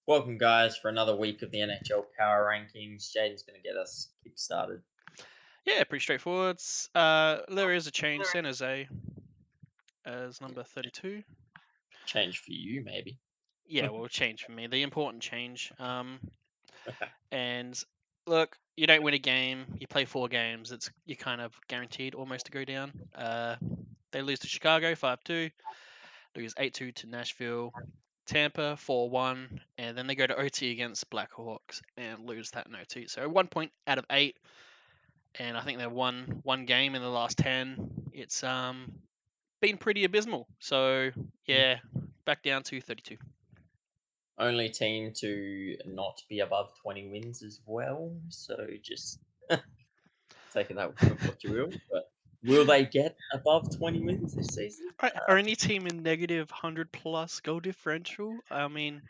Welcome, guys, for another week of the NHL Power Rankings. Jaden's going to get us kick-started. Yeah, pretty straightforward. There is a change. San Jose as number 32. Change for you, maybe. Yeah, well, change for me. The important change. And look, you don't win a game, you play 4 games. You're kind of guaranteed almost to go down. They lose to Chicago 5-2, lose 8-2 to Nashville, Tampa 4-1, and then they go to OT against Blackhawks and lose that in OT. So 1 point out of 8, and I think they won one game in the last 10. It's been pretty abysmal. So yeah, back down to 32. Only team to not be above 20 wins as well. So just take that with what you will. But will they get above 20 wins this season? Are any team in negative 100 plus goal differential? I mean,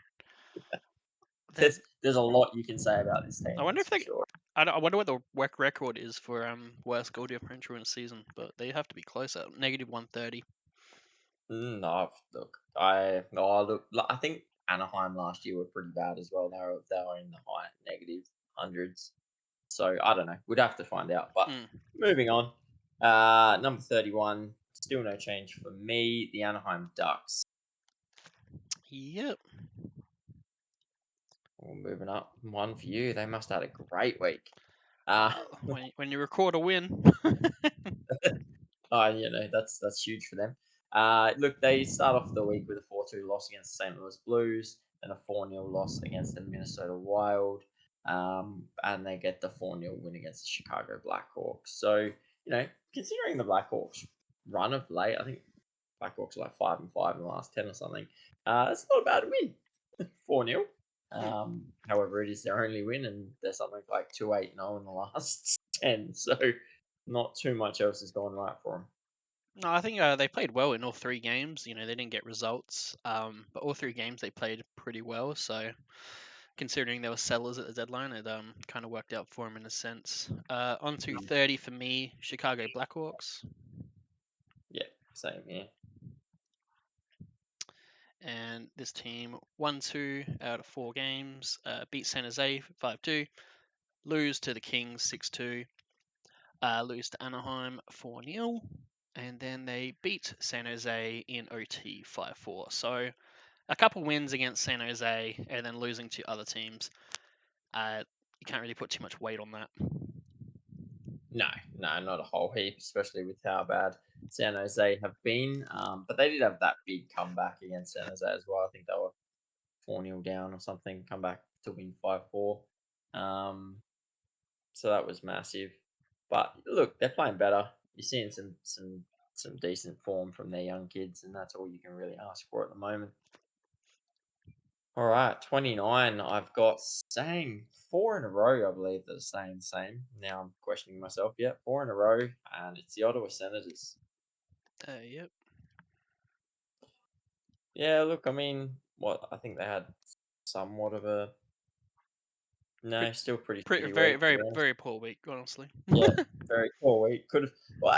that There's a lot you can say about this I team, wonder that's if for they. sure. I wonder what the WEC record is for worst goal differential in a season, but they have to be closer. Negative 130. No, look, I think Anaheim last year were pretty bad as well. They were in the high negative hundreds. So I don't know. We'd have to find out. But Mm. moving on, number 31, still no change for me. The Anaheim Ducks. Yep. Well, moving up, one for you. They must have had a great week. Uh, When you record a win. that's huge for them. Look, they start off the week with a 4-2 loss against the St. Louis Blues, and a 4-0 loss against the Minnesota Wild, and they get the 4-0 win against the Chicago Blackhawks. So, considering the Blackhawks run of late, I think Blackhawks are like 5-5 in the last 10 or something. That's not a bad win. 4-0. Hmm. However, it is their only win, and they're something like 2-8-0 in the last 10. So, not too much else has gone right for them. No, I think they played well in all 3 games. They didn't get results, but all 3 games they played pretty well. So considering they were sellers at the deadline, it kind of worked out for them in a sense. On to 30 for me, Chicago Blackhawks, Yeah, same here. and this team won 2 out of 4 games, beat San Jose 5-2, lose to the Kings 6-2, lose to Anaheim 4-0, and then they beat San Jose in OT 5-4. So a couple wins against San Jose and then losing to other teams. You can't really put too much weight on that. No, no, not a whole heap, especially with how bad San Jose have been. But they did have that big comeback against San Jose as well. I think they were 4-0 down or something, come back to win 5-4. Um, so that was massive. But look, they're playing better. You're seeing some decent form from their young kids, and that's all you can really ask for at the moment. All right, 29. I've got saying 4 in a row, I believe, that are staying the same. Now I'm questioning myself. Yeah, 4 in a row, and it's the Ottawa Senators. Yep. Yeah, look, I mean, what I think they had somewhat of a no, still pretty shitty Very, week to very, be honest. very poor week, honestly. Yeah, very poor week. Could have, well,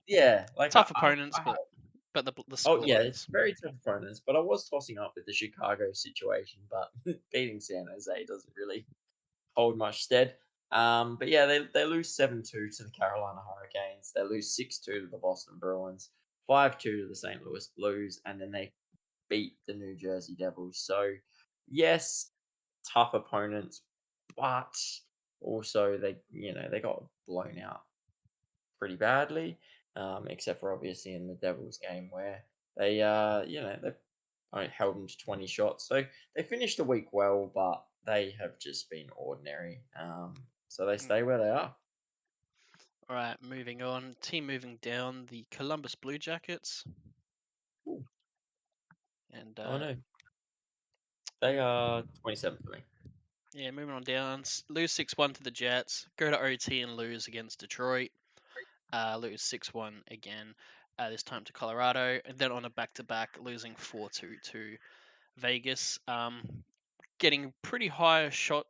yeah, like Tough opponents, but the oh yeah, score it's is. very tough opponents. But I was tossing up with the Chicago situation, but beating San Jose doesn't really hold much stead. But yeah, they lose 7-2 to the Carolina Hurricanes. They lose 6-2 to the Boston Bruins, 5-2 to the St. Louis Blues, and then they beat the New Jersey Devils. So yes, tough opponents, but also they got blown out pretty badly. Except for obviously in the Devils game where they only held them to 20 shots. So they finished the week well, but they have just been ordinary. So they Mm. stay where they are. All right, moving on. Team moving down, the Columbus Blue Jackets, Ooh, and oh no, they are 27 for me. yeah, moving on down. Lose 6-1 to the Jets. Go to OT and lose against Detroit. Lose 6-1 again. This time to Colorado, and then on a back-to-back, losing 4-2 to Vegas. Getting pretty high shot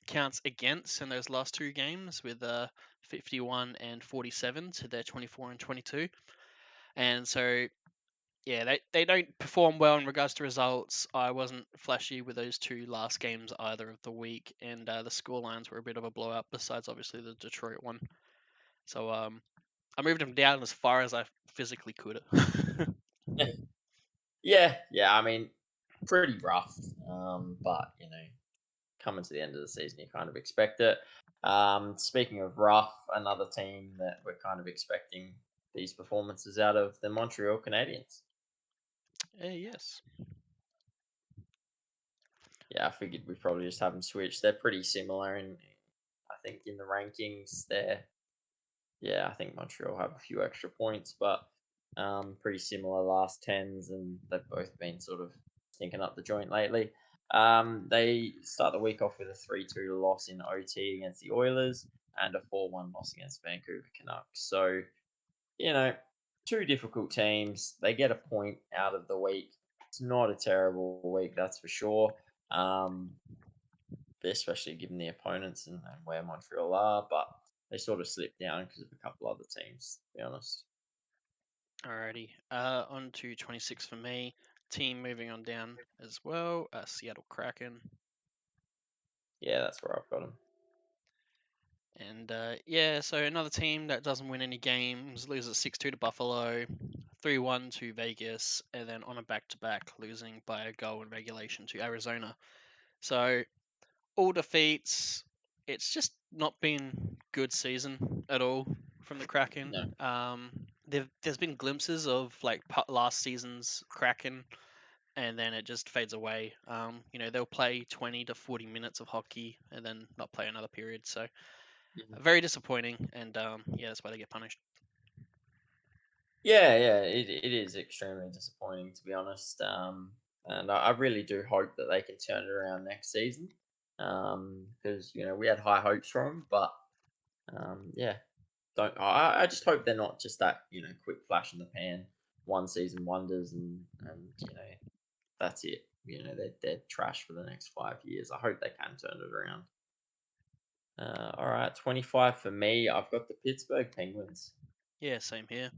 counts against in those last 2 games with 51 and 47 to their 24 and 22. And so Yeah, they don't perform well in regards to results. I wasn't flashy with those two last games either of the week, and the score lines were a bit of a blowout. Besides, obviously the Detroit one. So I moved them down as far as I physically could. Yeah, yeah. I mean, pretty rough. But coming to the end of the season, you kind of expect it. Speaking of rough, another team that we're kind of expecting these performances out of, the Montreal Canadiens. Yes. Yeah, I figured we'd probably just have them switch. They're pretty similar, and I think in the rankings, yeah, I think Montreal have a few extra points, but pretty similar last tens, and they've both been sort of stinking up the joint lately. They start the week off with a 3-2 loss in OT against the Oilers and a 4-1 loss against Vancouver Canucks. So, you know, two difficult teams. They get a point out of the week. It's not a terrible week, that's for sure. Um, especially given the opponents and where Montreal are, but they sort of slipped down because of a couple other teams, to be honest. Alrighty. On to 26 for me. Team moving on down as well. Seattle Kraken. Yeah, that's where I've got them. And yeah, so another team that doesn't win any games, loses 6-2 to Buffalo, 3-1 to Vegas, and then on a back-to-back losing by a goal in regulation to Arizona. So all defeats. It's just not been good season at all from the No. Kraken. There's been glimpses of like last season's Kraken, and then it just fades away. They'll play 20 to 40 minutes of hockey and then not play another period. So Mhm. very disappointing, and yeah, that's why they get punished. Yeah, yeah, it is extremely disappointing, to be honest. And I really do hope that they can turn it around next season. Because we had high hopes for them, but yeah, don't. I just hope they're not just that quick flash in the pan, one season wonders, and that's it. They're trash for the next 5 years. I hope they can turn it around. All right, 25 for me. I've got the Pittsburgh Penguins. Yeah, same here.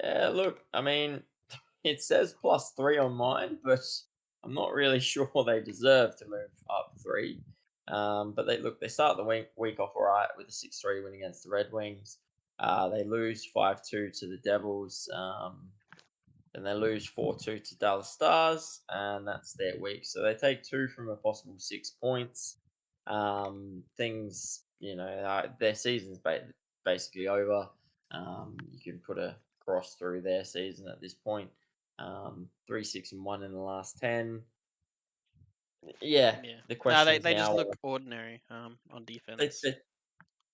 Yeah, look, I mean, it says +3 on mine, but I'm not really sure they deserve to move up three. But they start the week off all right with a 6-3 win against the Red Wings. They lose 5-2 to the Devils. Then they lose 4-2 to Dallas Stars, and that's their week. So they take two from a possible 6 points. Their season's basically over. You can put a cross through their season at this point. 3-6-1 in the last 10. Yeah, Yeah. the No, question they, is they just now, look ordinary on they, defense. they,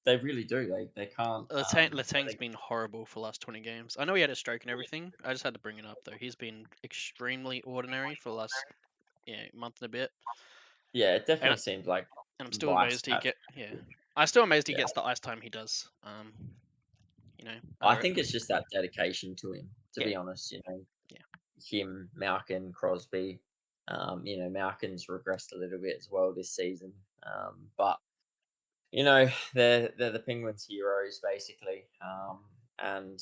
they really do. They can't. Letang's been horrible for the last 20 games. I know he had a stroke and everything. I just had to bring it up though. He's been extremely ordinary for the last month and a bit. Yeah, it And definitely seems like and I'm still life's amazed he at. get yeah. I'm still amazed he Yeah, gets the ice time he does. You know, I I think it's just that dedication to him. To yeah be honest, yeah him, Malkin, Crosby. Malkin's regressed a little bit as well this season. But they're the Penguins' heroes basically. And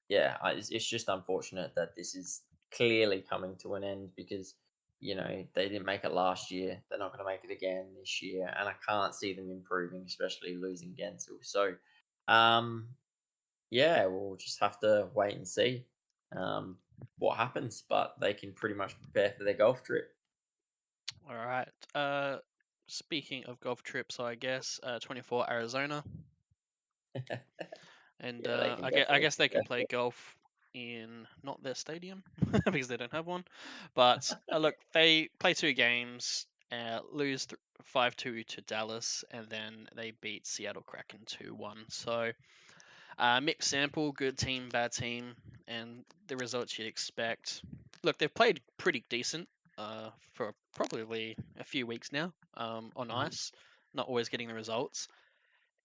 yeah, it's just unfortunate that this is clearly coming to an end because they didn't make it last year. They're not going to make it again this year, and I can't see them improving, especially losing Gensel. So, um, yeah, we'll just have to wait and see um, what happens. But they can pretty much prepare for their golf trip. all right. Speaking of golf trips, I guess 24 Arizona, and Yeah, they can I definitely guess they can prepare play for golf in not their stadium because they don't have one. But look, they play two games, lose 5-2 to Dallas, and then they beat Seattle Kraken 2-1. So mixed sample, good team, bad team, and the results you'd expect. Look, they've played pretty decent for probably a few weeks now on it. ice, not always getting the results.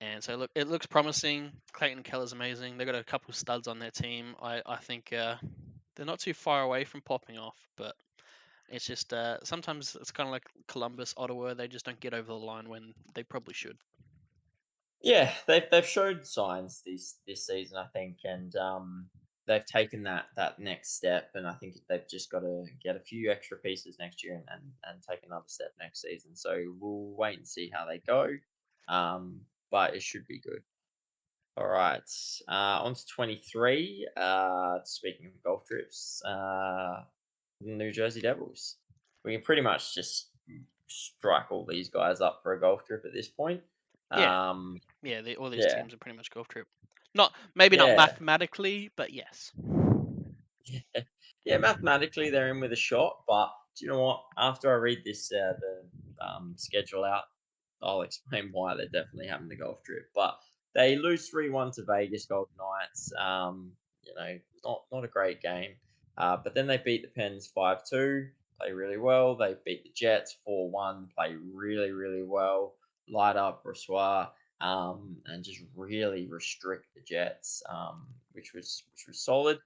And so look, it looks promising. Clayton Keller's amazing. They've got a couple studs on their team. I think they're not too far away from popping off, but it's just sometimes it's kind of like Columbus, Ottawa. They just don't get over the line when they probably should. Yeah, they've showed signs this season, I think, and they've taken that next step, and I think they've just got to get a few extra pieces next year and take another step next season. So we'll wait and see how they go. But it should be good. All right, on to 23. Speaking of golf trips, the New Jersey Devils. We can pretty much just strike all these guys up for a golf trip at this point. Yeah, Um, yeah. All these yeah, teams are pretty much golf trip. Not maybe not yeah. mathematically, but yes. Yeah, yeah, mathematically they're in with a shot, but do you know what? After I read this the schedule out, I'll explain why they're definitely having the golf trip. But they lose 3-1 to Vegas Golden Knights. Not a great game. But then they beat the Pens 5-2, play really well. They beat the Jets 4-1, play really, really well. Light up Brossois, and just really restrict the Jets, which was solid.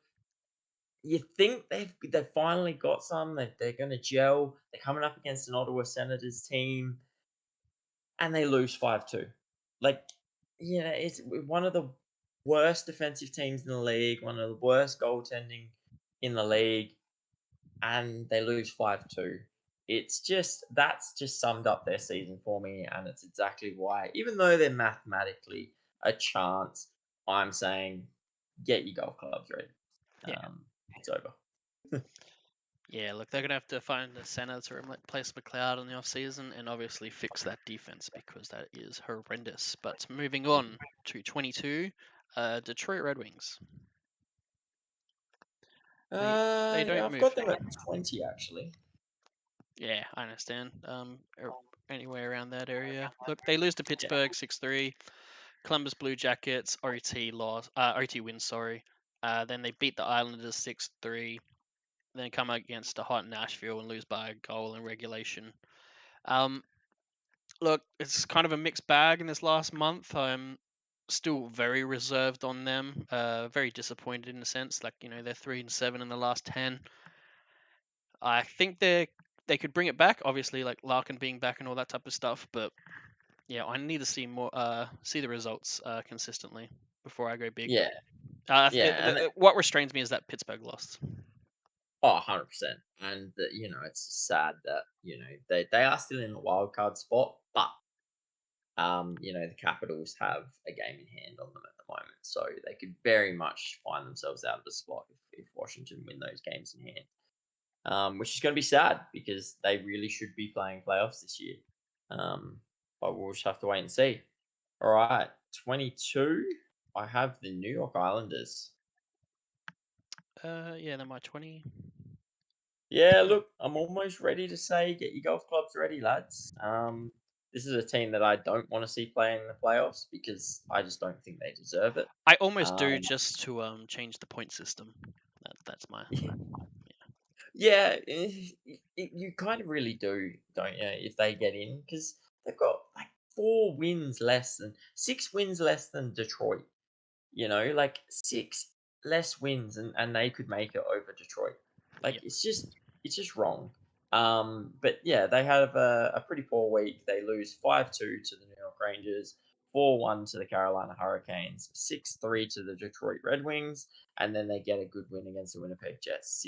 You think they've finally got some, that they're gonna gel. They're coming up against an Ottawa Senators team, and they lose 5-2. Like, it's one of the worst defensive teams in the league, one of the worst goaltending in the league, and they lose 5-2. That's just summed up their season for me, and it's exactly why, even though they're mathematically a chance, I'm saying get your golf clubs ready. Yeah, It's over. yeah. Look, they're gonna have to find a center to replace McLeod in the off season, and obviously fix that defense because that is horrendous. But moving on to 22, Detroit Red Wings. They Yeah, don't I've move. got them at 20 actually. Yeah, I understand. Anywhere around that area. Look, they lose to Yeah. Pittsburgh 6-3. Columbus Blue Jackets OT win, sorry. Then they beat the Islanders 6-3. Then come against a hot Nashville and lose by a goal in regulation. Um, Look, it's kind of a mixed bag in this last month. I'm still very reserved on them. Very disappointed in a sense. Like, they're 3-7 in the last 10. I think they could bring it back. Obviously, like Larkin being back and all that type of stuff. But yeah, I need to see more. See the results consistently before I go big. Yeah. Yeah, and What restrains me is that Pittsburgh lost. 100%. And it's just sad that, they are still in the wild card spot, but the Capitals have a game in hand on them at the moment. So they could very much find themselves out of the spot if Washington win those games in hand. Which is going to be sad because they really should be playing playoffs this year. Um, but we'll just have to wait and see. All right, 22. I have the New York Islanders. Yeah, they're my 20. Yeah, look, I'm almost ready to say get your golf clubs ready, lads. This is a team that I don't want to see playing in the playoffs because I just don't think they deserve it. I almost do Um, just to change the point system. That's my. yeah, you kind of really do, don't you? If they get in, because they've got like 6 wins less than Detroit. Like 6 less wins, and they could make it over Detroit. Like Yeah, it's just wrong. But yeah, they have a pretty poor week. They lose 5-2 to the New York Rangers, 4-1 to the Carolina Hurricanes, 6-3 to the Detroit Red Wings, and then they get a good win against the Winnipeg Jets,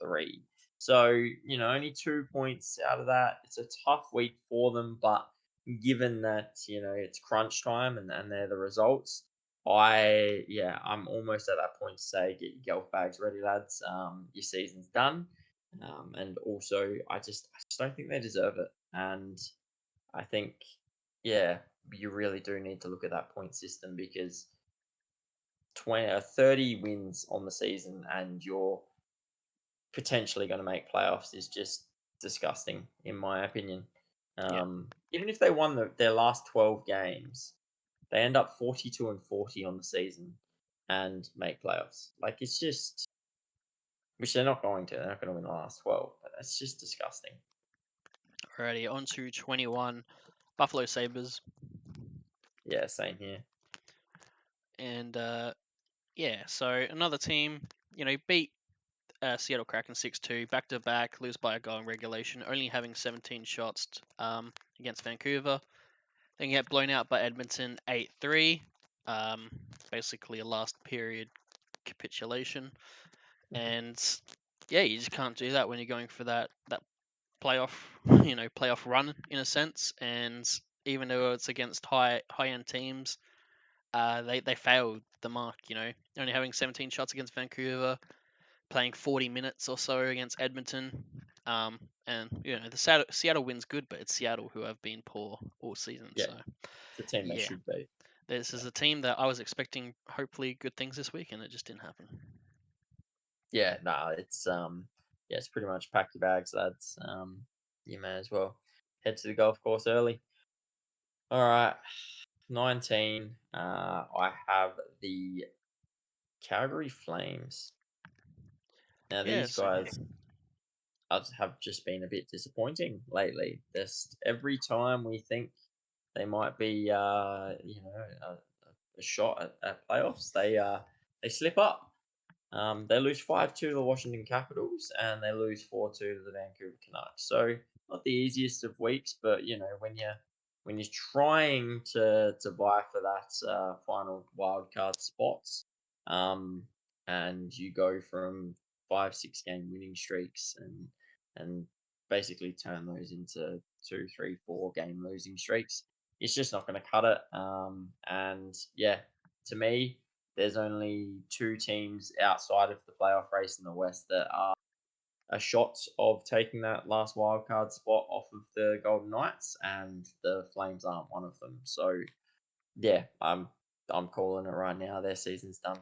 6-3. So, only 2 points out of that. It's a tough week for them, but given that, it's crunch time and they're the results, I'm almost at that point to say get your golf bags ready, lads. Your season's done. And also I just don't think they deserve it. And I think, yeah, you really do need to look at that point system because 30 wins on the season and you're potentially going to make playoffs is just disgusting, in my opinion. yeah. Even if they won their last 12 games, they end up 42-40 on the season and make playoffs. Like it's just, which they're not going to. They're not going to win the last 12. But it's just disgusting. Alrighty, on to 21. Buffalo Sabres. Yeah, same here. And yeah, so another team, beat Seattle Kraken 6-2, back to back, lose by a goal in regulation, only having 17 shots against Vancouver. Then get blown out by Edmonton 8-3. Basically a last period capitulation. And yeah, you just can't do that when you're going for that playoff, playoff run in a sense. And even though it's against high end teams, they failed the mark. Only having 17 shots against Vancouver, playing 40 minutes or so against Edmonton. And the Seattle wins good, but it's Seattle who have been poor all season. Yeah, So it's a team they yeah, should be. this is Yeah, a team that I was expecting hopefully good things this week, and it just didn't happen. yeah, no, yeah, it's pretty much pack your bags, lads. You may as well head to the golf course early. All right, 19. I have the Calgary Flames. Now Yeah, these same here. guys have just been a bit disappointing lately. Just every time we think they might be, a shot at playoffs, they slip up. They lose 5-2 to the Washington Capitals and they lose 4-2 to the Vancouver Canucks. So not the easiest of weeks, but when you're trying to vie for that final wild card spots, um, and you go from 5-6 game winning streaks and basically turn those into 2-3-4 game losing streaks, it's just not going to cut it. And yeah, to me, there's only two teams outside of the playoff race in the West that are a shot of taking that last wild card spot off of the Golden Knights, and the Flames aren't one of them. So yeah, I'm calling it right now. Their season's done.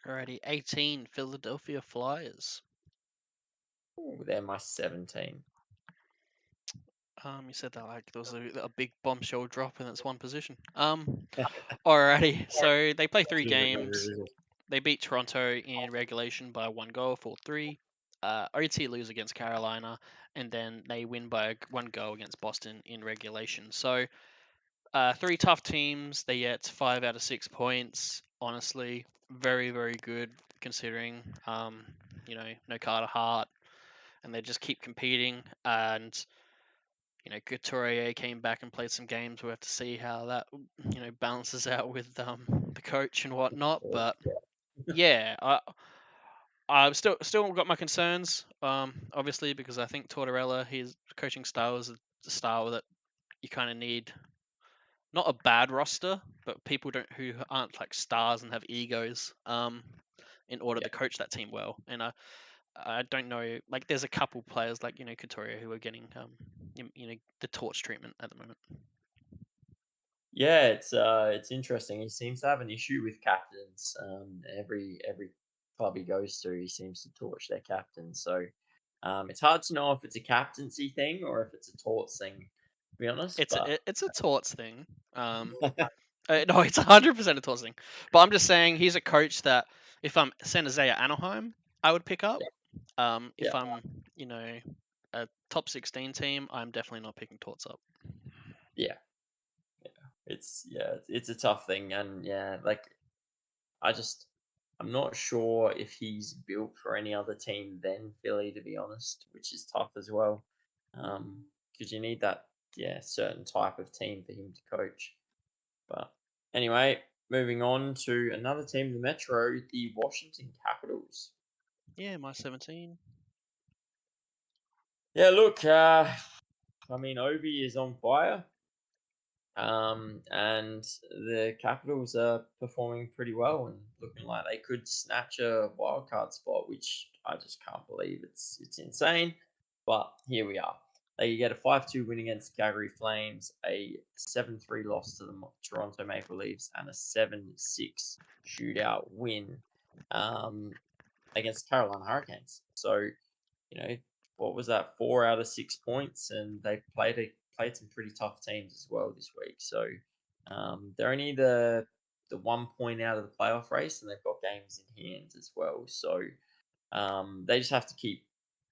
Alrighty, 18 Philadelphia Flyers. Ooh, they're my 17. You said that like there was a big bombshell drop and it's one position. Alrighty, so they play three games. They beat Toronto in regulation by 1 goal, 4-3. OT lose against Carolina, and then they win by 1 goal against Boston in regulation. So three tough teams. They get 5 out of 6 points. Honestly, very very good considering no Carter Hart, and they just keep competing. And Couturier came back and played some games. We'll have to see how that balances out with the coach and whatnot. But yeah, I've still got my concerns. Obviously because I think Tortorella, his coaching style is a style that you kind of need not a bad roster, but people who aren't like stars and have egos. In order Yeah. to coach that team well. And I don't know. Like, there's a couple players like Couturier who are getting the torch treatment at the moment. Yeah, it's interesting. He seems to have an issue with captains. Every club he goes to, he seems to torch their captain. So it's hard to know if it's a captaincy thing or if it's a torts thing, to be honest. But It's a torts thing. No, it's 100% a torts thing. But I'm just saying he's a coach that if I'm San Jose or Anaheim, I would pick up. yeah, If yeah, I'm a top 16 team, I'm definitely not picking torts up. yeah, it's a tough thing, and yeah, like I just I'm not sure if he's built for any other team than Philly, to be honest, which is tough as well. Because you need that certain type of team for him to coach. But anyway, moving on to another team, the Metro, the Washington Capitals. Yeah, my 17. Yeah, look, I mean, Ovi is on fire. And the Capitals are performing pretty well and looking like they could snatch a wild card spot, which I just can't believe. It's insane, but here we are. They get a 5-2 win against Calgary Flames, a 7-3 loss to the Toronto Maple Leafs, and a 7-6 shootout win um, against Carolina Hurricanes. So you know, what was that? 4 out of 6 points, and they played some pretty tough teams as well this week. So they're only the 1 point out of the playoff race, and they've got games in hand as well. So they just have to keep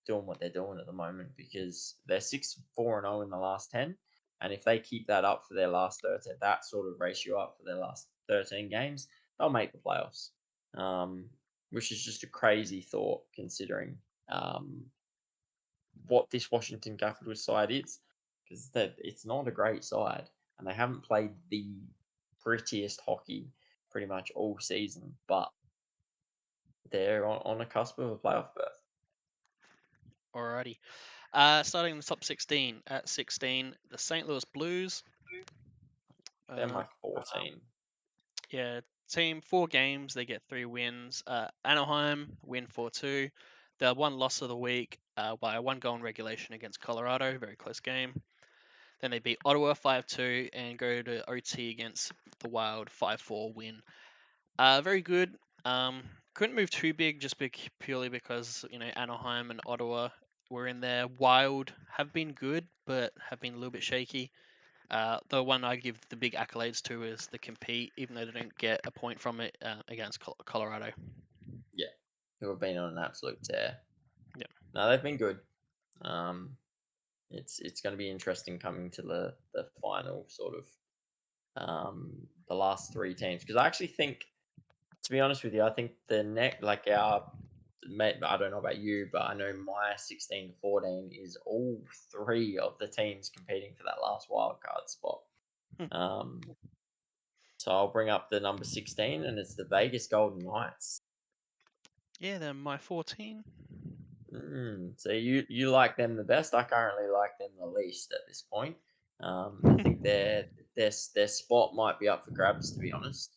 doing what they're doing at the moment because they're 6-4-0 in the last 10, and if they keep that up for their last 13, that sort of ratio up for their last 13 games, they'll make the playoffs. Um, which is just a crazy thought considering um, what this Washington Capitals side is, because it's not a great side, and they haven't played the prettiest hockey pretty much all season. But they're on a cusp of a playoff berth. Alrighty. Starting in the top 16. At 16, the St. Louis Blues. They're Uh, my 14. yeah, team 4 games. They get 3 wins. Anaheim win 4-2. The one loss of the week by a 1 goal in regulation against Colorado. Very close game. Then they beat Ottawa 5-2 and go to OT against the Wild 5-4 win. Very good. Um, couldn't move too big just purely because Anaheim and Ottawa were in there. Wild have been good, but have been a little bit shaky. The one I give the big accolades to is the compete, even though they don't get a point from it against Colorado. Yeah, who have been on an absolute tear. Yeah. No, they've been good. Um, it's going to be interesting coming to the final sort of the last three teams because I actually think, to be honest with you, I think the next like our mate, I don't know about you, but I know my 16 to 14 is all three of the teams competing for that last wild card spot. Hmm. Um, so I'll bring up the number 16, and it's the Vegas Golden Knights. Yeah, they're my 14. So you like them the best. I currently like them the least at this point. I think their spot might be up for grabs, to be honest.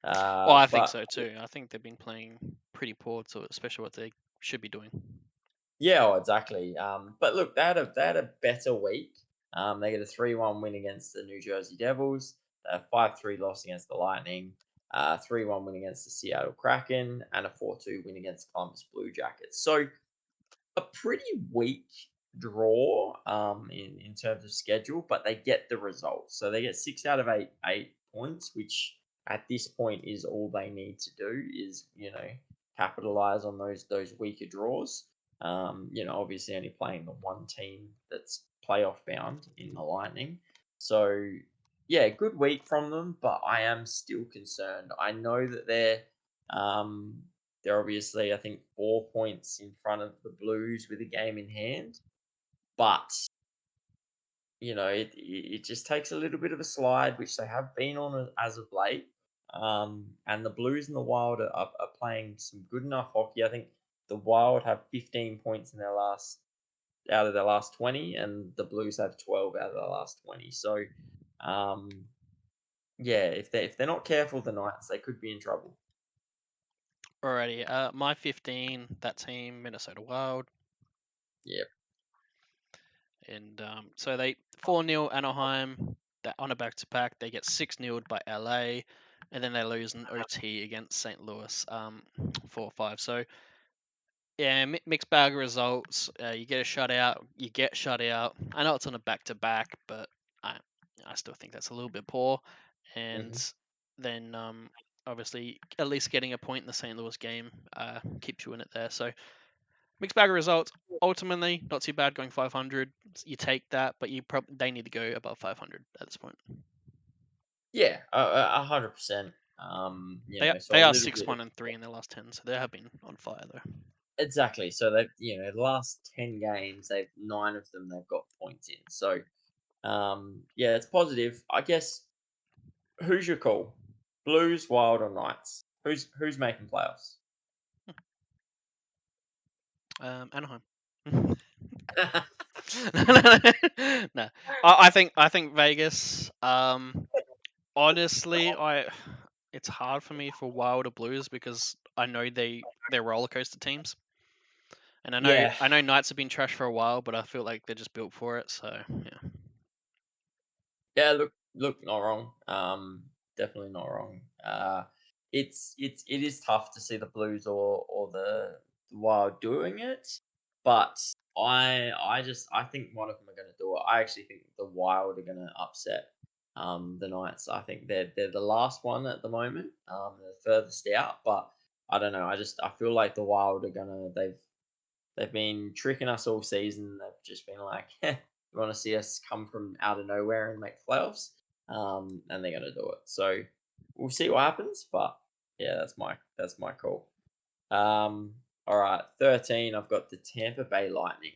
Well, I think But so too. I think they've been playing pretty poor, to especially what they should be doing. yeah, oh, exactly. But look, they had a better week. They get a 3-1 win against the New Jersey Devils, a 5-3 loss against the Lightning, 3-1 win against the Seattle Kraken, and a 4-2 win against Columbus Blue Jackets. So a pretty weak draw in terms of schedule, but they get the results. So they get 6 out of 8 points, which at this point is all they need to do is capitalize on those weaker draws. Obviously only playing the one team that's playoff bound in the Lightning. So yeah, good week from them, but I am still concerned. I know that um they're obviously, I think, 4 points in front of the Blues with a game in hand, but it just takes a little bit of a slide, which they have been on as of late. And the Blues and the Wild are playing some good enough hockey. I think the Wild have 15 points in their last out of their last 20, and the Blues have 12 out of their last 20. So, um, yeah, if they're not careful, the Knights, they could be in trouble. Alrighty, my 15, that team, Minnesota Wild. Yeah. And so they 4-0 Anaheim. They're on a back-to-back. They get 6-0 by LA. And then they lose an OT against St. Louis 4-5. So, yeah, mixed bag of results. You get a shutout. You get shut out. I know it's on a back-to-back, but I, I still think that's a little bit poor. And Hmm. then obviously at least getting a point in the St. Louis game keeps you in it there. So mixed bag of results. Ultimately, not too bad going 500. You take that, but they need to go above 500 at this point. Yeah, 100%. So They a are little six bit. one and three in their last 10, so they have been on fire though. Exactly. So they've, the last 10 games, they've nine of them they've got points in. So yeah, it's positive. I guess who's your call? Blues, Wild, or Knights? Who's making playoffs? Anaheim. No, I think Vegas. Honestly, it's hard for me for Wild or Blues because I know they're roller coaster teams, and I know Yeah. I know Knights have been trash for a while, but I feel like they're just built for it. So yeah. Yeah, look, not wrong. Definitely not wrong. It is tough to see the Blues or the Wild doing it, but I think one of them are going to do it. I actually think the Wild are going to upset the Knights. I think they're the last one at the moment. They're the furthest out, but I don't know. I feel like the Wild are gonna they've been tricking us all season. They've just been like, you want to see us come from out of nowhere and make playoffs, and they're going to do it. So we'll see what happens. But yeah, that's my call. All right, 13. I've got the Tampa Bay Lightning.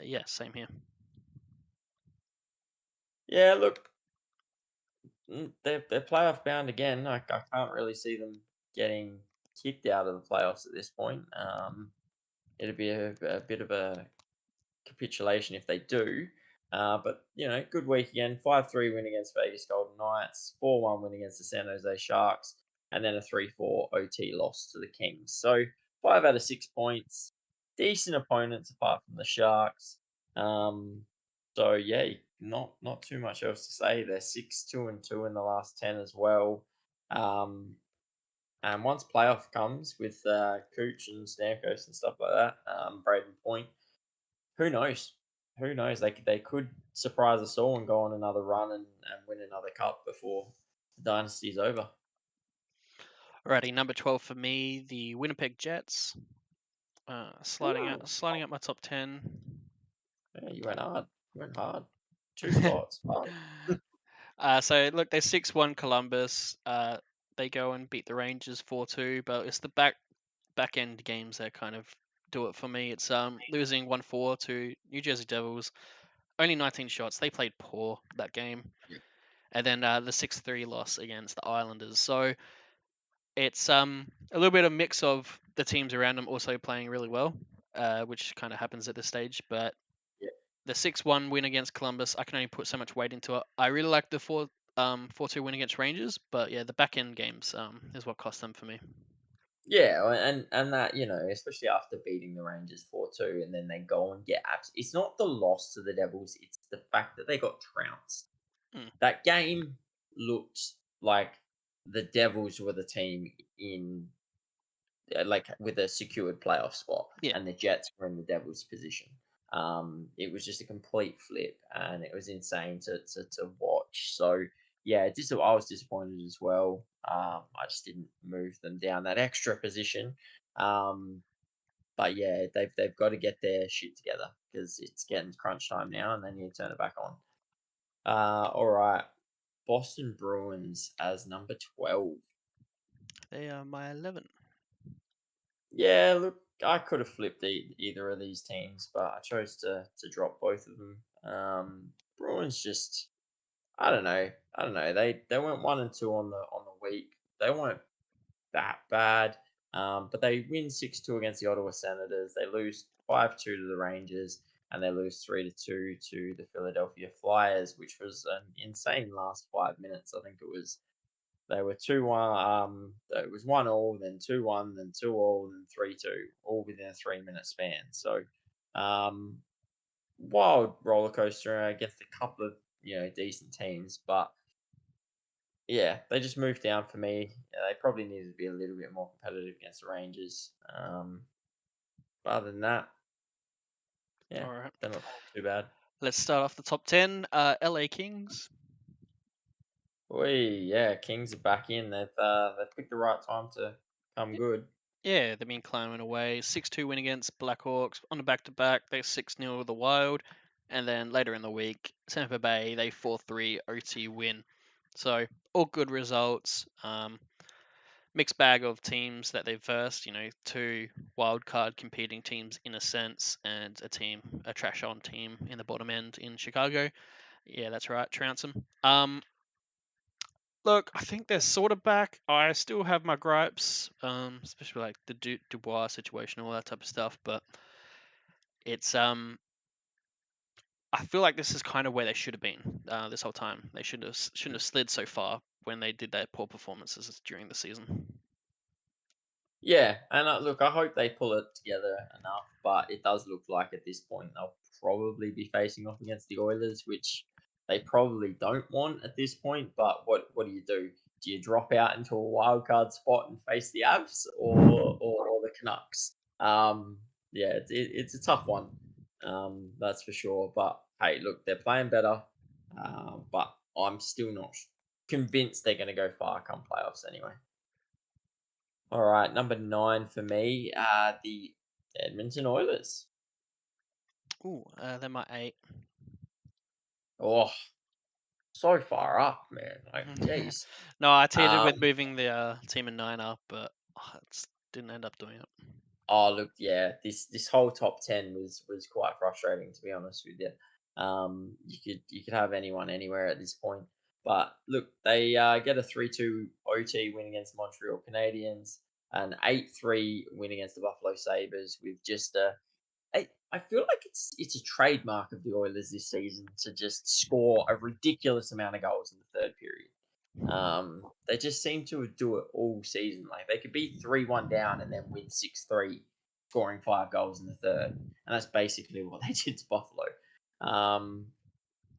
Yeah, same here. Yeah, look, they're playoff bound again. I can't really see them getting kicked out of the playoffs at this point. It'd be a bit of a capitulation if they do. But good week again. 5-3 win against Vegas Golden Knights. 4-1 win against the San Jose Sharks, and then a 3-4 OT loss to the Kings. So 5 out of 6 points. Decent opponents apart from the Sharks. So yeah, not too much else to say. They're 6-2-2 in the last 10 as well. Um, and once playoff comes with Cooch and Stamkos and stuff like that, Braden Point, who knows? Who knows? They could surprise us all and go on another run and win another cup before the dynasty's over. Alrighty, number 12 for me, the Winnipeg Jets. Ooh. Sliding up my top 10. Yeah, you went hard. You went hard. 2 spots. Hard. So look, they're 6-1 Columbus. They go and beat the Rangers 4-2, but it's the back end games that kind of do it for me. It's losing 1-4 to New Jersey Devils. Only 19 shots. They played poor that game. Yeah. And then the 6-3 loss against the Islanders. So it's a little bit of mix of the teams around them also playing really well, which kind of happens at this stage. But Yeah. the 6-1 win against Columbus, I can only put so much weight into it. I really like the 4-2 win against Rangers, but yeah, the back end games is what cost them for me. Yeah, and that, especially after beating the Rangers 4-2, and then they go and get abs. It's not the loss to the Devils, it's the fact that they got trounced. Mm, That game looked like the Devils were the team in like with a secured playoff spot, yeah. and the Jets were in the Devils' position. It was just a complete flip, and it was insane to watch. So yeah, I was disappointed as well. I just didn't move them down that extra position. Um, but yeah, they've got to get their shit together because it's getting crunch time now, and they need to turn it back on. All right, Boston Bruins as number 12. They are my 11. Yeah, look, I could have flipped either of these teams, but I chose to drop both of them. Bruins just, I don't know. They went 1-2 on the week. They weren't that bad, but they win 6-2 against the Ottawa Senators. They lose 5-2 to the Rangers, and they lose 3-2 to the Philadelphia Flyers, which was an insane last 5 minutes. I think it was they were 2-1. It was 1-1, then 2-1, then 2-2, then 3-2, all within a 3 minute span. So, um, wild roller coaster against a couple of decent teams, but yeah, they just moved down for me. Yeah, they probably needed to be a little bit more competitive against the Rangers. But other than that, yeah, All right. they're not too bad. Let's start off the top 10. LA Kings. Yeah, Kings are back in. They've picked the right time to come good. Yeah, they've been climbing away. 6-2 win against Blackhawks on the back-to-back. They 6-0 the Wild. And then later in the week, Tampa Bay, they 4-3 OT win. So all good results. Mixed bag of teams that they've versed. Two wild card competing teams in a sense, and a trash on team in the bottom end in Chicago. Yeah, that's right, trounce them. Look, I think they're sort of back. I still have my gripes, especially like the Dubois situation, all that type of stuff. But it's I feel like this is kind of where they should have been this whole time. They shouldn't have slid so far when they did their poor performances during the season. Yeah, and look, I hope they pull it together enough, but it does look like at this point they'll probably be facing off against the Oilers, which they probably don't want at this point. But what do you do? Do you drop out into a wild card spot and face the Avs or the Canucks? Yeah, it's a tough one, that's for sure. But hey, look, they're playing better, but I'm still not convinced they're going to go far come playoffs anyway. All right, number 9 for me are the Edmonton Oilers. Ooh, they're my 8. Oh, so far up, man. Like, jeez. No, I teetered Um, with moving the team in 9 up, but it didn't end up doing it. look, yeah, this whole top 10 was quite frustrating to be honest with you. You could have anyone anywhere at this point. But look, they get a 3-2 OT win against Montreal Canadiens, an 8-3 win against the Buffalo Sabres with just a I feel like it's a trademark of the Oilers this season to just score a ridiculous amount of goals in the third period. They just seem to do it all season. Like they could be 3-1 down and then win 6-3, scoring 5 goals in the third, and that's basically what they did to Buffalo. Um,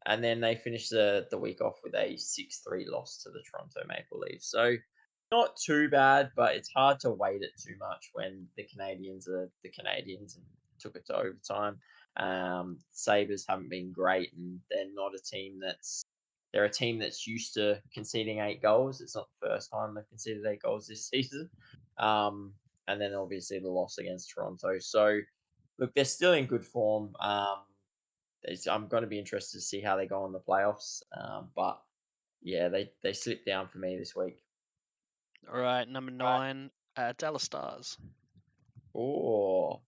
and then they finished the week off with a 6-3 loss to the Toronto Maple Leafs. So not too bad, but it's hard to weight it too much when the Canadians are the Canadians and took it to overtime. Sabres haven't been great, and they're a team that's used to conceding 8 goals. It's not the first time they've conceded 8 goals this season. And then obviously the loss against Toronto. So look, they're still in good form. I'm going to be interested to see how they go in the playoffs. But yeah, they slipped down for me this week. All right, number Right. 9, Dallas Stars. Oh,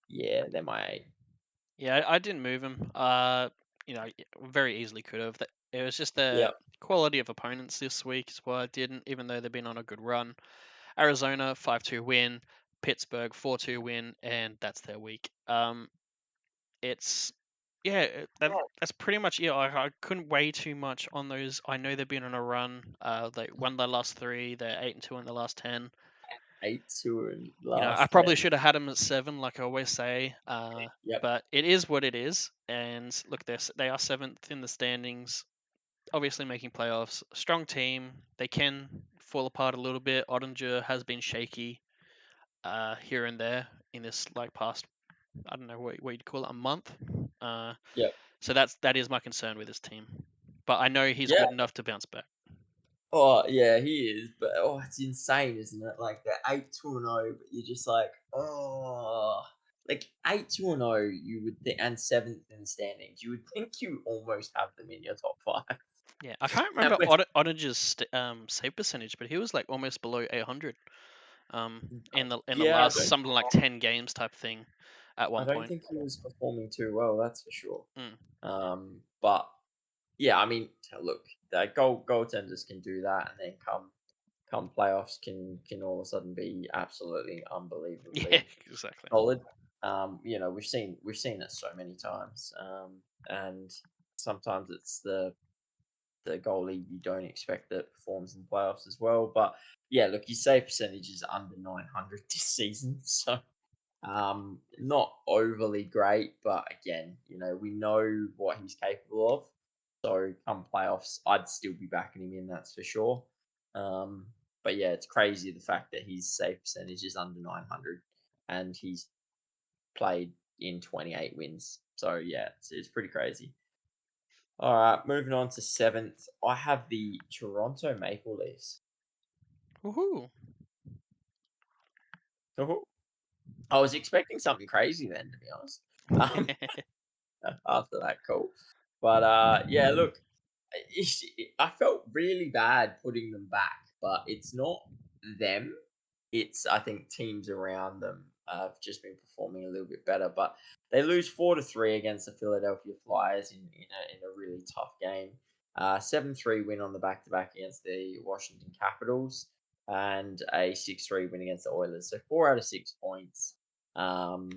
yeah, they're my eight. Yeah, I didn't move him. Very easily could have. It was just the Yep, quality of opponents this week is why I didn't, even though they've been on a good run. Arizona 5-2 win, Pittsburgh 4-2 win, and that's their week. It's yeah, that's pretty much it. I couldn't weigh too much on those. I know they've been on a run. They won their last 3. They're 8-2 in the last 10. 8-2 in I last probably 10. should have had them at 7, like I always say. Yep, But it is what it is. And look, they are 7th in the standings. Obviously making playoffs. Strong team. They can fall apart a little bit. Ottinger has been shaky here and there in this like past, I don't know what you'd call it, a month. Uh, yep. so that is my concern with this team. But I know he's Yeah. good enough to bounce back. Oh, yeah, he is. But it's insane, isn't it? Like they're 8-0, but you're just like, like 8-0. You would think, and seventh in the standings. You would think you almost have them in your top five. Yeah, I can't And remember Ottinger's save percentage, but he was like almost below 800 in the yeah, last something like 10 games type thing at I one don't point. think he was performing too well. That's for sure. Mm. But yeah, I mean, look, the goaltenders can do that, and then come playoffs can all of a sudden be absolutely Yeah, unbelievably exactly. solid. We've seen it so many times, and sometimes it's the goalie you don't expect that performs in playoffs as well. But yeah, look, his save percentage is under 900 this season, so not overly great. But again, we know what he's capable of. So come playoffs, I'd still be backing him in. That's for sure. Um, but yeah, it's crazy the fact that his save percentage is under 900, and he's played in 28 wins. So yeah, it's pretty crazy. All right, moving on to seventh. I have the Toronto Maple Leafs. Woohoo! Oh, I was expecting something crazy then, to be honest. Um, after that call, but yeah, look, I felt really bad putting them back, but it's not them. It's I think teams around them have just been performing a little bit better. But they lose 4-3 against the Philadelphia Flyers in a really tough game. 7-3 win on the back to back against the Washington Capitals, and a 6-3 win against the Oilers. So 4 out of 6 points. Um,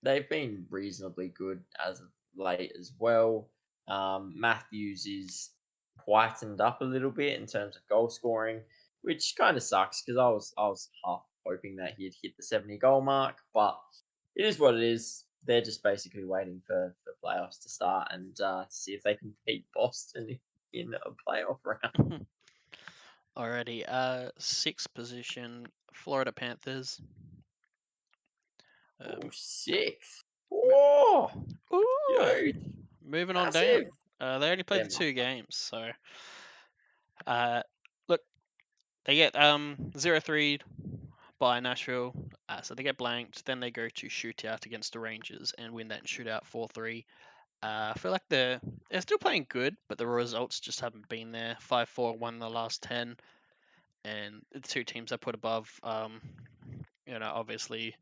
they've been reasonably good as of late as well. Matthews is quietened up a little bit in terms of goal scoring, which kind of sucks because I was half hoping that he'd hit the 70 goal mark, but it is what it is. They're just basically waiting for playoffs to start and see if they can beat Boston in a playoff round. Alrighty, sixth position, Florida Panthers. Oh, Um, six. m- Oh, Ooh, huge. moving on down. Massive. They only played They're the 2 games, so uh, look, they get 0-3 by Nashville, so they get blanked. Then they go to shootout against the Rangers and win that in shootout 4-3. I feel like they're still playing good, but the results just haven't been there. 5-4 won the last 10, and the 2 teams I put above, obviously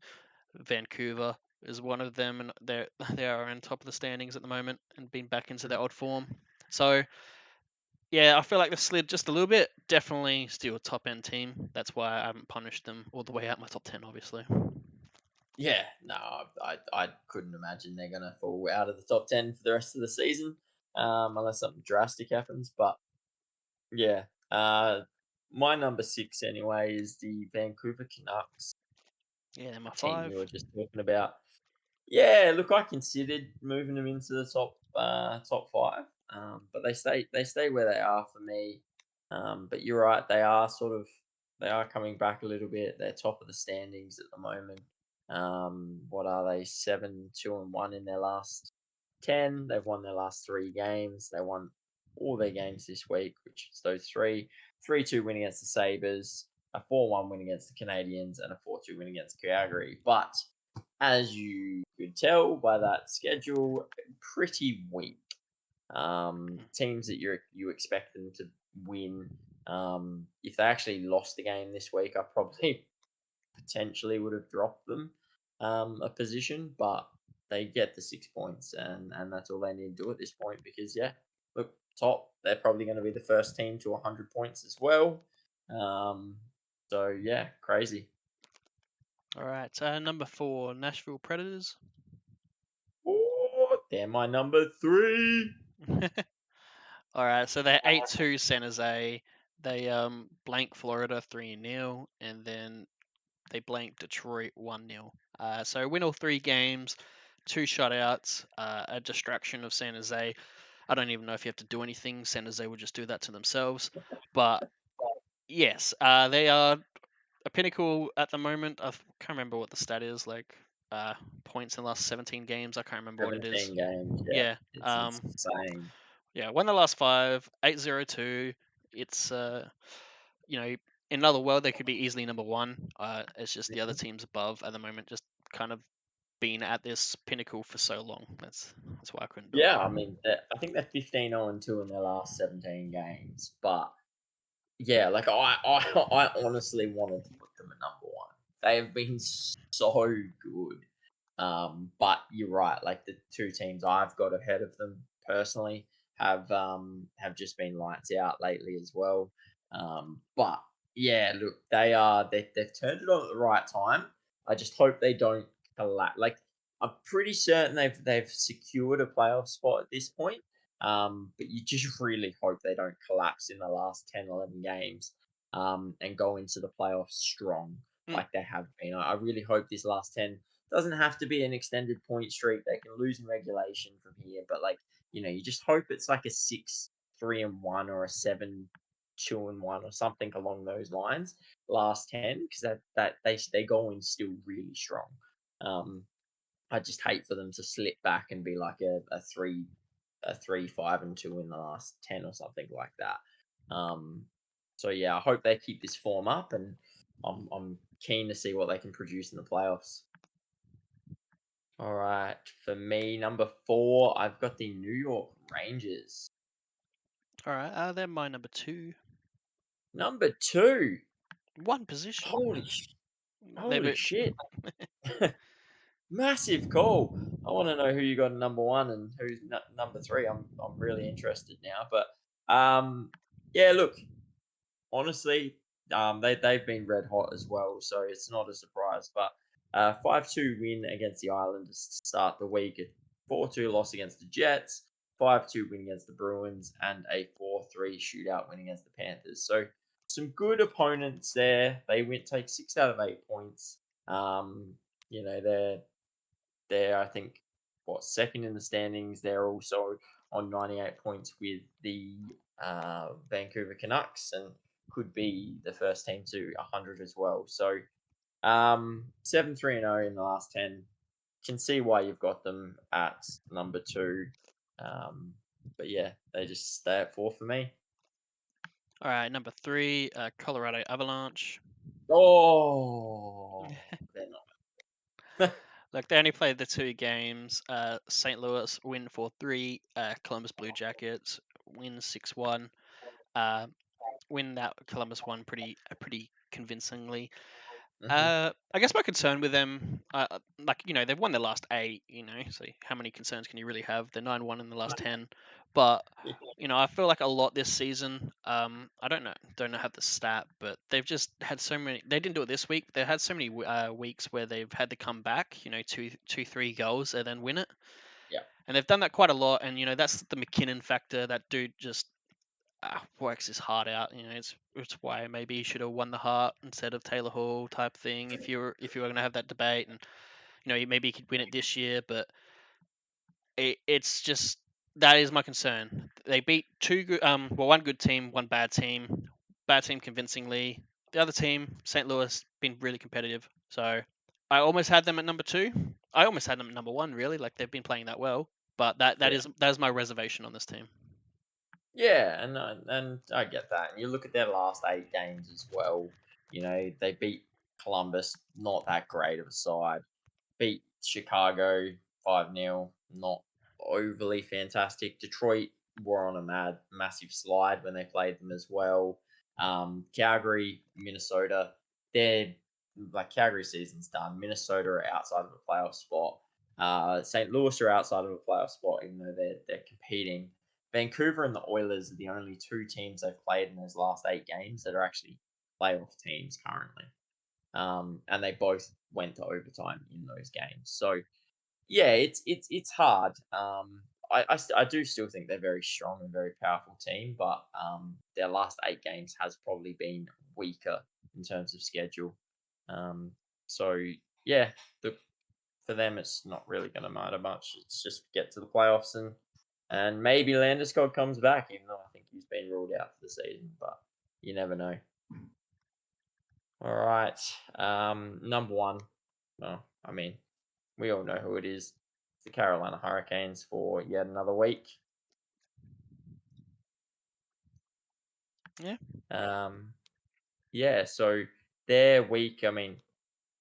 Vancouver is one of them, and they are on top of the standings at the moment and been back into their old form. So Yeah, I feel like they slid just a little bit. Definitely still a top end team. That's why I haven't punished them all the way out my top 10, obviously. Yeah, no, I couldn't imagine they're gonna fall out of the top 10 for the rest of the season, unless something drastic happens. But yeah, my number 6 anyway is the Vancouver Canucks, Yeah, they're my team you five. were just talking about. Yeah, look, I considered moving them into the top 5, but they stay where they are for me. But you're right, they are coming back a little bit. They're top of the standings at the moment. What are they? 7-2-1 in their last 10. They've won their last 3 games. They won all their games this week, which is those 3-2 win against the Sabres, a 4-1 win against the Canadians, and a 4-2 win against Calgary. But as you could tell by that schedule, pretty weak. Teams that you expect them to win. If they actually lost the game this week, I probably potentially would have dropped them a position, but they get the 6 points, and that's all they need to do at this point. Because yeah, look, top, they're probably going to be the first team to 100 points as well. Um, so yeah, crazy. All right, number 4, Nashville Predators. Oh, they're my number 3. All right, so they're 8-2 San Jose. They blank Florida 3-0, and then they blanked Detroit 1-0. So win all 3 games, 2 shutouts, a distraction of San Jose. I don't even know if you have to do anything. San Jose would just do that to themselves. But yes, they are a pinnacle at the moment. I can't remember what the stat is, like points in the last 17 games. I can't remember what it is. 17 games, yeah. Yeah. It's insane. Yeah, won the last 5, 8-0-2. It's you know, in another world they could be easily number 1. It's just the other Mhm. teams above at the moment just kind of been at this pinnacle for so long. That's why I couldn't do it. Yeah, I mean, I think they're 15-2 in their last 17 games, but yeah, like I honestly wanted to put them at number 1. They have been so good. But you're right, like the 2 teams I've got ahead of them personally have just been lights out lately as well. But yeah, look, they've turned it on at the right time. I just hope they don't collapse. Like I'm pretty certain they've secured a playoff spot at this point. But you just really hope they don't collapse in the last 10, 11 games, and go into the playoffs strong Mm, like they have been. I really hope this last 10 doesn't have to be an extended point streak. They can lose in regulation from here, but like, you just hope it's like a 6-3-1 or a 7-2-1 or something along those lines. Last 10, because that they go in still really strong. Um, I just hate for them to slip back and be like a 3-5-2 in the last 10 or something like that. Um, so yeah, I hope they keep this form up, and I'm keen to see what they can produce in the playoffs. All right, for me, number 4, I've got the New York Rangers. all right, they're my number 2. Number 2, One position. holy They're holy shit, massive call. I want to know who you got in number 1 and who's number 3. I'm really interested now, but yeah, look, honestly, they've been red hot as well, so it's not a surprise. But 5-2 win against the Islanders to start the week, a 4-2 loss against the Jets, 5-2 win against the Bruins, and a 4-3 shootout win against the Panthers. So some good opponents there. They went take 6 out of 8 points. Um, they're I think second in the standings. They're also on 98 points with the Vancouver Canucks and could be the first team to 100 as well. So 7-3-0 in the last 10. Can see why you've got them at number 2. Um, but yeah, they just stay at 4 for me. All right, number 3, Colorado Avalanche. Oh, they're not. Look, they only played the 2 games. St. Louis win 4-3. Columbus Blue Jackets win 6-1. Uh, win that Columbus won pretty convincingly. Hmm. I guess my concern with them, like they've won their last eight. So how many concerns can you really have? They're 9-1 in the last 10, but I feel like a lot this season. I don't know have the stat, but they've just had so many. They didn't do it this week. They had so many weeks where they've had to come back. Two, 3 goals and then win it, Yeah, and they've done that quite a lot. And that's the McKinnon factor. That dude just works his heart out. It's why maybe he should have won the Hart instead of Taylor Hall type thing. If you were going to have that debate, and maybe he could win it this year, but it's just that is my concern. They beat one good team, one bad team. Bad team convincingly. The other team, St. Louis, been really competitive. So I almost had them at number two. I almost had them at number one. Really, like they've been playing that well. But that that yeah. is that is my reservation on this team. Yeah, and I get that. And you look at their last 8 games as well. They beat Columbus, not that great of a side. Beat Chicago 5-0, not overly fantastic. Detroit were on a massive slide when they played them as well. Calgary, Minnesota, they're like Calgary season's done. Minnesota are outside of a playoff spot. St. Louis are outside of a playoff spot, even though they're competing. Vancouver and the Oilers are the only two teams they've played in those last 8 games that are actually playoff teams currently. And they both went to overtime in those games. So yeah, it's hard. I do still think they're very strong and very powerful team, but their last 8 games has probably been weaker in terms of schedule. Um, so yeah, the, for them it's not really going to matter much. It's just get to the playoffs and maybe Landeskog comes back, even though I think he's been ruled out for the season. But you never know. All right, number one. Well, I mean, we all know who it is. It's the Carolina Hurricanes for yet another week. Yeah. Um, yeah, so their week, I mean,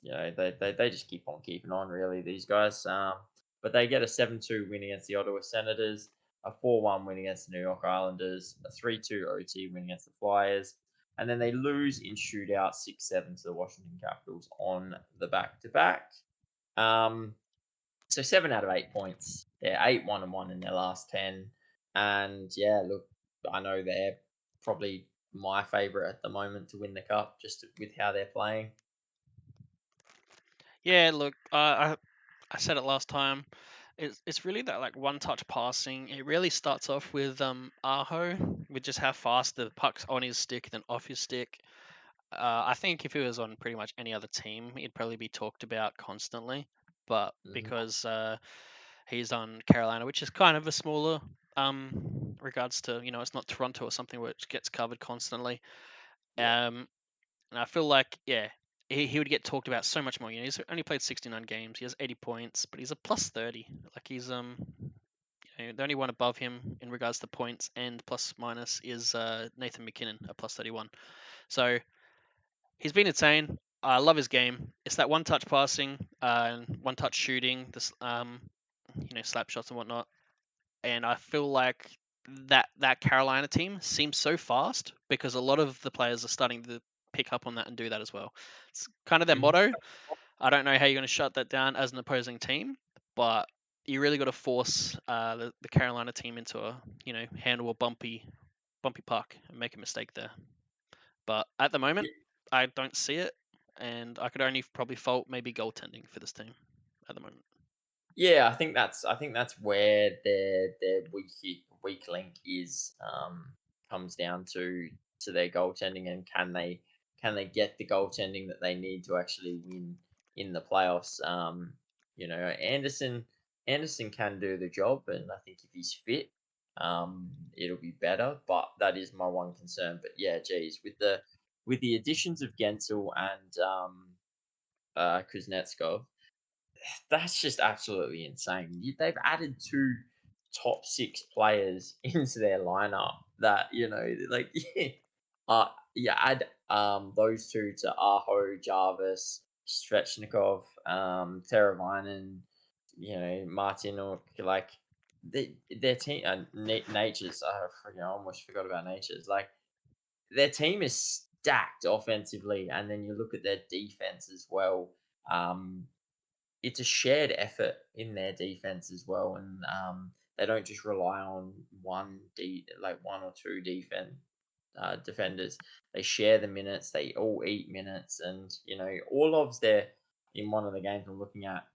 they just keep on keeping on, really, these guys. But they get a 7-2 win against the Ottawa Senators, a 4-1 win against the New York Islanders, a 3-2 OT win against the Flyers, and then they lose in shootout 6-7 to the Washington Capitals on the back to back. So 7 out of 8 points. They're 8-1-1 in their last 10. And yeah, look, I know they're probably my favorite at the moment to win the cup, just with how they're playing. Yeah, look, I said it last time. It's really that like one touch passing. It really starts off with Aho, with just how fast the puck's on his stick than off his stick. I think if he was on pretty much any other team, he'd probably be talked about constantly. But Hmm. because he's on Carolina, which is kind of a smaller regards to it's not Toronto or something which gets covered constantly. Yeah. Um, and I feel like, yeah, he would get talked about so much more. He's only played 69 games. He has 80 points, but he's a plus 30. Like he's the only one above him in regards to points and plus minus is Nathan McKinnon, a plus 31. So he's been insane. I love his game. It's that one touch passing, and one touch shooting, this slap shots and whatnot. And I feel like that Carolina team seems so fast because a lot of the players are starting to pick up on that and do that as well. It's kind of their Hmm. motto. I don't know how you're going to shut that down as an opposing team, but you really got to force the Carolina team into a handle a bumpy puck and make a mistake there. But at the moment, I don't see it, and I could only probably fault maybe goaltending for this team at the moment. Yeah, I think that's where their weak link is comes down to their goaltending and can they get the goaltending that they need to actually win in the playoffs. Anderson can do the job, and I think if he's fit, it'll be better. But that is my one concern. But yeah, geez, with the additions of Gensel and Kuznetsov, that's just absolutely insane. They've added two top six players into their lineup that like you add those two to Aho, Jarvis, Svechnikov, Teravainen, Martin, or like their team. Nature's I almost forgot about Nature's. Like their team is stacked offensively, and then you look at their defense as well. Um, it's a shared effort in their defense as well, and they don't just rely on one or two defenders. They share the minutes. They all eat minutes, and Orlov's there in one of the games I'm looking at.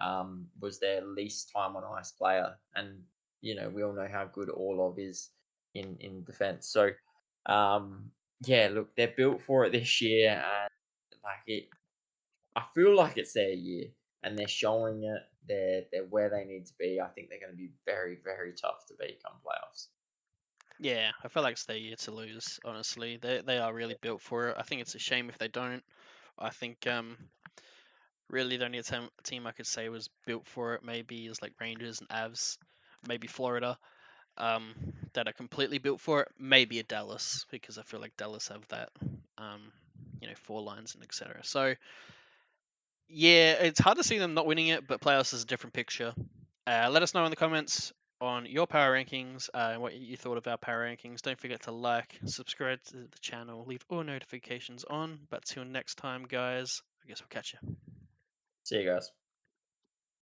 Was their least time on ice player, and we all know how good Orlov is in defense. So, yeah, look, they're built for it this year, and like it. I feel like it's their year, and they're showing it. They're where they need to be. I think they're going to be very, very tough to beat come playoffs. Yeah, I feel like it's their year to lose. Honestly, they are really built for it. I think it's a shame if they don't. I think really the only team I could say was built for it maybe is like Rangers and Avs, maybe Florida, that are completely built for it. Maybe a Dallas because I feel like Dallas have that, um, four lines and etc. So yeah, it's hard to see them not winning it, but playoffs is a different picture. Let us know in the comments on your power rankings, what you thought of our power rankings. Don't forget to like, subscribe to the channel, leave all notifications on. But till next time, guys, I guess we'll catch you. See you guys.